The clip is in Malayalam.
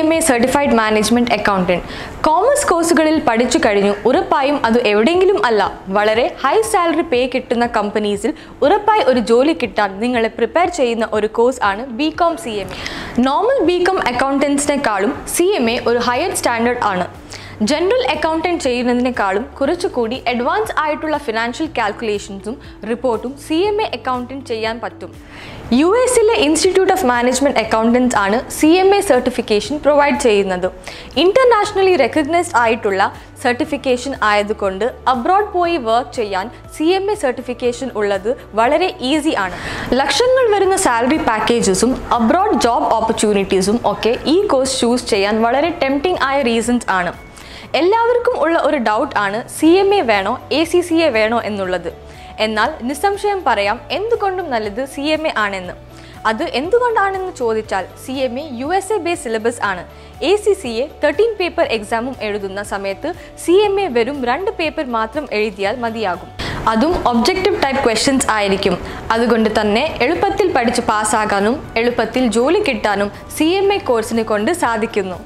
CMA Certified Management Accountant. Commerce കോഴ്സുകളിൽ പഠിച്ചു കഴിഞ്ഞു ഉറപ്പായും അത് എവിടെയെങ്കിലും അല്ല വളരെ ഹൈ സാലറി പേ കിട്ടുന്ന കമ്പനീസിൽ ഉറപ്പായി ഒരു ജോലി കിട്ടാൻ നിങ്ങളെ പ്രിപ്പയർ ചെയ്യുന്ന ഒരു കോഴ്സ് ആണ് BCom CMA. Normal BCom അക്കൗണ്ടൻസിനെക്കാളും CMA ഒരു ഹയർ സ്റ്റാൻഡേർഡ് ആണ്. ജനറൽ അക്കൗണ്ടന്റ് ചെയ്യുന്നതിനേക്കാളും കുറച്ചുകൂടി അഡ്വാൻസ് ആയിട്ടുള്ള ഫിനാൻഷ്യൽ കാൽക്കുലേഷൻസും റിപ്പോർട്ടും CMA അക്കൗണ്ടന്റ് ചെയ്യാൻ പറ്റും. US-ലെ ഇൻസ്റ്റിറ്റ്യൂട്ട് ഓഫ് മാനേജ്മെന്റ് അക്കൗണ്ടൻസ് ആണ് CMA സർട്ടിഫിക്കേഷൻ പ്രൊവൈഡ് ചെയ്യുന്നത്. ഇന്റർനാഷണലി റെക്കഗ്നൈസ്ഡ് ആയിട്ടുള്ള സർട്ടിഫിക്കേഷൻ ആയതുകൊണ്ട് അബ്രോഡ് പോയി വർക്ക് ചെയ്യാൻ CMA സർട്ടിഫിക്കേഷൻ ഉള്ളത് വളരെ ഈസി ആണ്. ലക്ഷങ്ങൾ വരുന്ന സാലറി പാക്കേജസും അബ്രോഡ് ജോബ് ഓപ്പർച്യൂണിറ്റീസും ഒക്കെ ഈ കോഴ്സ് ചൂസ് ചെയ്യാൻ വളരെ ടെംപ്റ്റിംഗ് ആയ റീസൺസ് ആണ്. എല്ലാവർക്കും ഉള്ള ഒരു ഡൗട്ട് ആണ് CMA വേണോ ACCA വേണോ എന്നുള്ളത്. എന്നാൽ നിസ്സംശയം പറയാം എന്തുകൊണ്ടും നല്ലത് CMA ആണെന്ന്. അത് എന്തുകൊണ്ടാണെന്ന് ചോദിച്ചാൽ CMA USA ബേസ് സിലബസ് ആണ്. ACCA 13 പേപ്പർ എക്സാമും എഴുതുന്ന സമയത്ത് CMA വെറും 2 പേപ്പർ മാത്രം എഴുതിയാൽ മതിയാകും. അതും ഒബ്ജക്റ്റീവ് ടൈപ്പ് ക്വസ്റ്റ്യൻസ് ആയിരിക്കും. അതുകൊണ്ട് തന്നെ എളുപ്പത്തിൽ പഠിച്ച് പാസ്സാകാനും എളുപ്പത്തിൽ ജോലി കിട്ടാനും CMA കോഴ്സിനെ കൊണ്ട് സാധിക്കുന്നു.